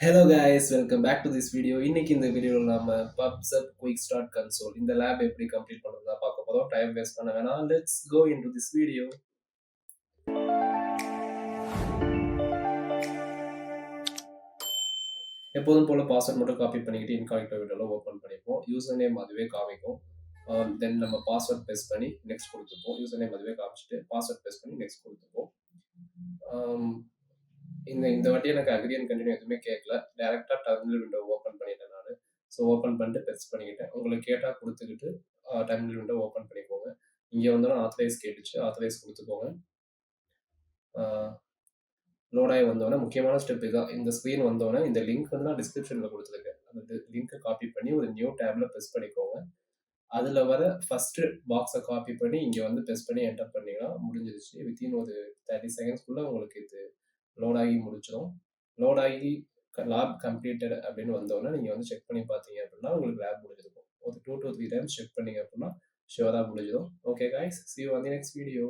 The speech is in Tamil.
Hello guys, welcome back to this video. இன்னைக்கு இந்த வீடியோவில் நம்ம பப்சப் குயிக் ஸ்டார்ட் கன்சோல் இந்த லேப் எப்படி கம்ப்ளீட் பண்ணுறதா பார்க்க போகிறோம். டைம் வேஸ்ட் பண்ண வேணாம். Let's go into this video. எப்போதும் போல பாஸ்வேர்ட் மட்டும் காப்பி பண்ணிக்கிட்டு இன்காக்டோ வீடியோவில் ஓப்பன் பண்ணிப்போம். யூசர் நேம் அதுவே காமிக்கும். தென் நம்ம பாஸ்வேர்ட் பேஸ்ட் பண்ணி நெக்ஸ்ட் கொடுத்துப்போம். யூசர் நேம் அதுவே காமிச்சிட்டு பாஸ்வேர்ட் பேஸ்ட் பண்ணி நெக்ஸ்ட் கொடுத்துப்போம். ஆம், இந்த இந்த வாட்டி எனக்கு அக்ரி அண்ட் கண்டினியூ எதுவுமே கேட்கல. டேரெக்டாக டெர்மினல் விண்டோ ஓப்பன் பண்ணிட்டேன் நான். ஸோ ஓப்பன் பண்ணிட்டு பெருசு பண்ணிக்கிட்டேன். உங்களுக்கு கேட்டால் கொடுத்துக்கிட்டு டெர்மினல் விண்டோ ஓப்பன் பண்ணிக்கோங்க. இங்கே வந்தோன்னா ஆத்தரைஸ் கேட்டுச்சு, ஆத்தரைஸ் கொடுத்துக்கோங்க. லோட் ஆகி வந்தோடனே முக்கியமான ஸ்டெப் இதுதான். இந்த ஸ்க்ரீன் வந்தோடனே இந்த லிங்க் வந்து நான் டிஸ்கிரிப்ஷனில் கொடுத்துருக்கேன். அந்த லிங்க்கை காப்பி பண்ணி ஒரு நியூ டேபில் ப்ரெஸ் பண்ணிக்கோங்க. அதில் வர ஃபஸ்ட்டு பாக்ஸை காப்பி பண்ணி இங்கே வந்து ப்ரெஸ் பண்ணி என்டர் பண்ணிங்கன்னா முடிஞ்சிருச்சு. வித்தின் ஒரு 30 செகண்ட்ஸ்க்குள்ளே உங்களுக்கு இது லோட் ஆகி முடிச்சிடும். லோட் ஆகி லேப் கம்ப்ளீட்டட் அப்படின்னு வந்தோடனே நீங்கள் வந்து செக் பண்ணி பார்த்தீங்க அப்படின்னா உங்களுக்கு லேப் முடிஞ்சிருக்கும். ஒரு 2 to 3 டைம்ஸ் செக் பண்ணீங்க அப்படின்னா ஷுவராக முடிஞ்சிடும். Okay guys, see you on the next video.